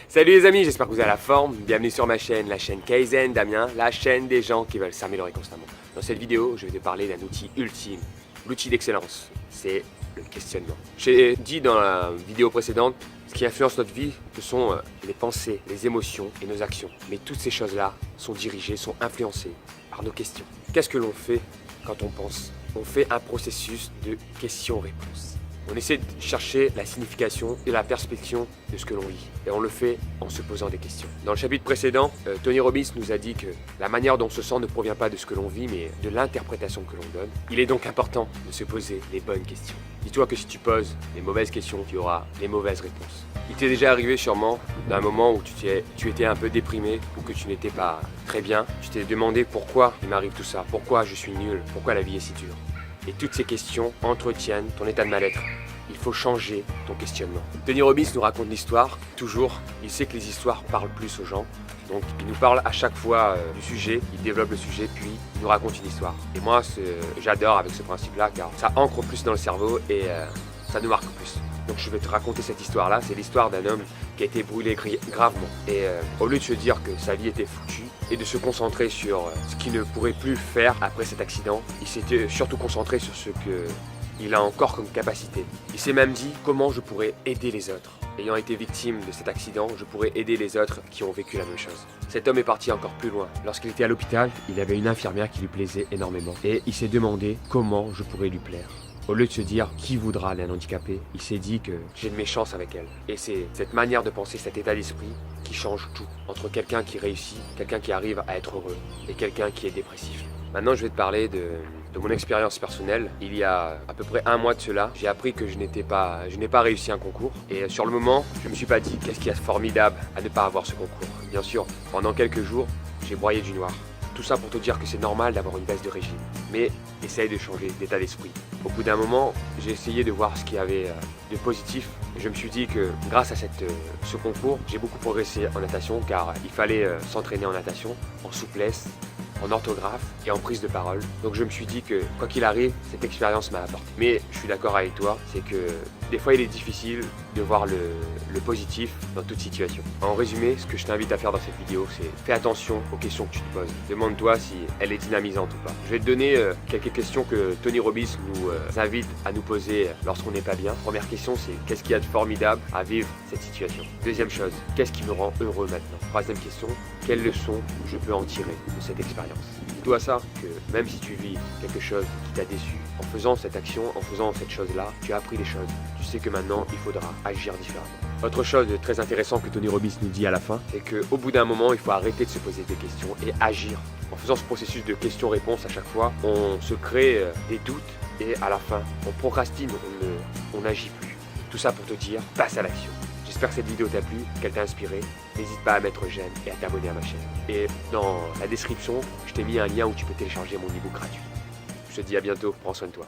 Salut les amis, j'espère que vous avez la forme. Bienvenue sur ma chaîne, la chaîne Kaizen Damien, la chaîne des gens qui veulent s'améliorer constamment. Dans cette vidéo, je vais te parler d'un outil ultime, l'outil d'excellence, c'est le questionnement. J'ai dit dans la vidéo précédente, ce qui influence notre vie, ce sont les pensées, les émotions et nos actions. Mais toutes ces choses-là sont dirigées, sont influencées par nos questions. Qu'est-ce que l'on fait quand on pense? On fait un processus de questions-réponses. On essaie de chercher la signification et la perspective de ce que l'on vit. Et on le fait en se posant des questions. Dans le chapitre précédent, Tony Robbins nous a dit que la manière dont on se sent ne provient pas de ce que l'on vit, mais de l'interprétation que l'on donne. Il est donc important de se poser les bonnes questions. Dis-toi que si tu poses les mauvaises questions, tu auras les mauvaises réponses. Il t'est déjà arrivé sûrement d'un moment où tu étais un peu déprimé ou que tu n'étais pas très bien. Tu t'es demandé pourquoi il m'arrive tout ça, pourquoi je suis nul, pourquoi la vie est si dure. Et toutes ces questions entretiennent ton état de mal-être. Il faut changer ton questionnement. Tony Robbins nous raconte l'histoire, toujours. Il sait que les histoires parlent plus aux gens. Donc il nous parle à chaque fois du sujet, il développe le sujet, puis il nous raconte une histoire. Et moi, j'adore avec ce principe-là, car ça ancre plus dans le cerveau et ça nous marque plus. Donc je vais te raconter cette histoire-là. C'est l'histoire d'un homme qui a été brûlé gravement. Et au lieu de se dire que sa vie était foutue et de se concentrer sur ce qu'il ne pourrait plus faire après cet accident, il s'était surtout concentré sur ce qu'il a encore comme capacité. Il s'est même dit comment je pourrais aider les autres. Ayant été victime de cet accident, je pourrais aider les autres qui ont vécu la même chose. Cet homme est parti encore plus loin. Lorsqu'il était à l'hôpital, il avait une infirmière qui lui plaisait énormément. Et il s'est demandé comment je pourrais lui plaire. Au lieu de se dire qui voudra d'un handicapé, il s'est dit que j'ai de mes chances avec elle. Et c'est cette manière de penser, cet état d'esprit qui change tout. Entre quelqu'un qui réussit, quelqu'un qui arrive à être heureux et quelqu'un qui est dépressif. Maintenant, je vais te parler de mon expérience personnelle. Il y a à peu près un mois de cela, j'ai appris que je n'ai pas réussi un concours. Et sur le moment, je me suis pas dit qu'est-ce qu'il y a de formidable à ne pas avoir ce concours. Bien sûr, pendant quelques jours, j'ai broyé du noir. Tout ça pour te dire que c'est normal d'avoir une baisse de régime. Mais essaye de changer d'état d'esprit. Au bout d'un moment, j'ai essayé de voir ce qu'il y avait de positif. Et je me suis dit que grâce à ce concours, j'ai beaucoup progressé en natation car il fallait s'entraîner en natation, en souplesse, en orthographe et en prise de parole. Donc je me suis dit que quoi qu'il arrive, cette expérience m'a apporté. Mais je suis d'accord avec toi, c'est que des fois il est difficile de voir le positif dans toute situation. En résumé, ce que je t'invite à faire dans cette vidéo, c'est fais attention aux questions que tu te poses. Demande-toi si elle est dynamisante ou pas. Je vais te donner quelques questions que Tony Robbins nous invite à nous poser lorsqu'on n'est pas bien. Première question, c'est qu'est-ce qu'il y a de formidable à vivre cette situation? Deuxième chose, qu'est-ce qui me rend heureux maintenant? Troisième question, quelle leçon je peux en tirer de cette expérience? Dis-toi ça, que même si tu vis quelque chose qui t'a déçu, en faisant cette action, en faisant cette chose-là, tu as appris des choses. Tu sais que maintenant, il faudra agir différemment. Autre chose de très intéressant que Tony Robbins nous dit à la fin, c'est qu'au bout d'un moment, il faut arrêter de se poser des questions et agir. En faisant ce processus de questions-réponses à chaque fois, on se crée des doutes et à la fin, on procrastine, on n'agit plus. Tout ça pour te dire, passe à l'action. J'espère que cette vidéo t'a plu, qu'elle t'a inspiré. N'hésite pas à mettre j'aime et à t'abonner à ma chaîne. Et dans la description, je t'ai mis un lien où tu peux télécharger mon e-book gratuit. Je te dis à bientôt, prends soin de toi.